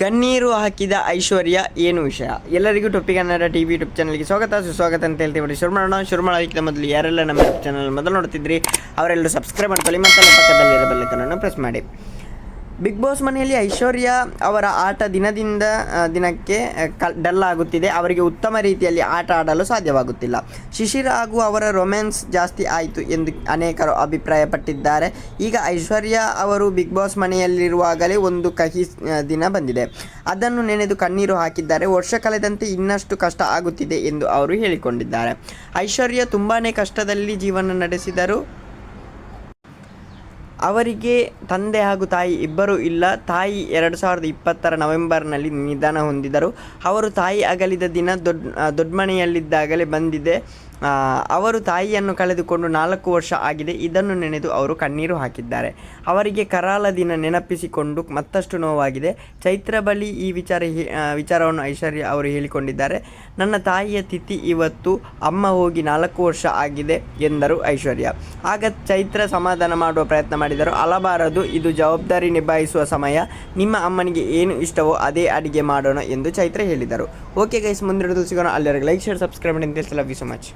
ಕಣ್ಣೀರು ಹಾಕಿದ ಐಶ್ವರ್ಯ ಏನು ವಿಷಯ? ಎಲ್ಲರಿಗೂ ಟೊಪ್ಪಿ ಕನ್ನಡ ಟಿ ವಿ ಯೂಟ್ಯೂಬ್ ಚಾನಲ್ಗೆ ಸ್ವಾಗತ ಅಂತ ಹೇಳ್ತೀವಿ. ಶುರು ಮಾಡೋದಕ್ಕಿಂತ ಮೊದಲು ಯಾರೆಲ್ಲ ನಮ್ಮ ಯೂಟ್ಯೂಬ್ ಚಾನಲ್ ಮೊದಲು ನೋಡ್ತಿದ್ರಿ ಅವರೆಲ್ಲರೂ ಸಬ್ಸ್ಕ್ರೈಬ್ ಮಾಡ್ಕೊಳ್ಳಿ ಮತ್ತು ಪಕ್ಕದಲ್ಲಿರೋ ಬೆಲ್ಲೈಕನನ್ನು ಪ್ರೆಸ್ ಮಾಡಿ. ಬಿಗ್ ಬಾಸ್ ಮನೆಯಲ್ಲಿ ಐಶ್ವರ್ಯ ಅವರ ಆಟ ದಿನದಿಂದ ದಿನಕ್ಕೆ ಡಲ್ ಆಗುತ್ತಿದೆ. ಅವರಿಗೆ ಉತ್ತಮ ರೀತಿಯಲ್ಲಿ ಆಟ ಆಡಲು ಸಾಧ್ಯವಾಗುತ್ತಿಲ್ಲ. ಶಿಶಿರ್ ಹಾಗೂ ಅವರ ರೊಮ್ಯಾನ್ಸ್ ಜಾಸ್ತಿ ಆಯಿತು ಎಂದು ಅನೇಕರು ಅಭಿಪ್ರಾಯಪಟ್ಟಿದ್ದಾರೆ. ಈಗ ಐಶ್ವರ್ಯ ಅವರು ಬಿಗ್ ಬಾಸ್ ಮನೆಯಲ್ಲಿರುವಾಗಲೇ ಒಂದು ಕಹಿ ದಿನ ಬಂದಿದೆ. ಅದನ್ನು ನೆನೆದು ಕಣ್ಣೀರು ಹಾಕಿದ್ದಾರೆ. ವರ್ಷ ಕಳೆದಂತೆ ಇನ್ನಷ್ಟು ಕಷ್ಟ ಆಗುತ್ತಿದೆ ಎಂದು ಅವರು ಹೇಳಿಕೊಂಡಿದ್ದಾರೆ. ಐಶ್ವರ್ಯ ತುಂಬಾ ಕಷ್ಟದಲ್ಲಿ ಜೀವನ ನಡೆಸಿದರು. ಅವರಿಗೆ ತಂದೆ ಹಾಗೂ ತಾಯಿ ಇಬ್ಬರೂ ಇಲ್ಲ. ತಾಯಿ 2020 ನವೆಂಬರ್ನಲ್ಲಿ ನಿಧನ ಹೊಂದಿದರು. ಅವರು ತಾಯಿ ಅಗಲಿದ ದಿನ ದೊಡ್ಡಮನೆಯಲ್ಲಿದ್ದಾಗಲೇ ಬಂದಿದೆ. ಅವರು ತಾಯಿಯನ್ನು ಕಳೆದುಕೊಂಡು 4 ವರ್ಷ ಆಗಿದೆ. ಇದನ್ನು ನೆನೆದು ಅವರು ಕಣ್ಣೀರು ಹಾಕಿದ್ದಾರೆ. ಅವರಿಗೆ ಕರಾಳ ದಿನ ನೆನಪಿಸಿಕೊಂಡು ಮತ್ತಷ್ಟು ನೋವಾಗಿದೆ. ಚೈತ್ರ ಬಳಿ ಈ ವಿಚಾರವನ್ನು ಐಶ್ವರ್ಯ ಅವರು ಹೇಳಿಕೊಂಡಿದ್ದಾರೆ. ನನ್ನ ತಾಯಿಯ ತಿಥಿ ಇವತ್ತು, ಅಮ್ಮ ಹೋಗಿ 4 ವರ್ಷ ಆಗಿದೆ ಎಂದರು ಐಶ್ವರ್ಯ. ಆಗ ಚೈತ್ರ ಸಮಾಧಾನ ಮಾಡುವ ಪ್ರಯತ್ನ ಮಾಡಿದರು. ಅಳಬಾರದು, ಇದು ಜವಾಬ್ದಾರಿ ನಿಭಾಯಿಸುವ ಸಮಯ. ನಿಮ್ಮ ಅಮ್ಮನಿಗೆ ಏನು ಇಷ್ಟವೋ ಅದೇ ಅಡಿಗೆ ಮಾಡೋಣ ಎಂದು ಚೈತ್ರ ಹೇಳಿದರು. ಓಕೆ ಗೈಸ್, ಮುಂದಿನ ಸಿಗೋಣ. ಅಲ್ಲಿವರೆಗೆ ಲೈಕ್, ಶೇರ್, ಸಬ್ಸ್ಕ್ರೈಬ್ ಮಾಡಿ. Love you so much.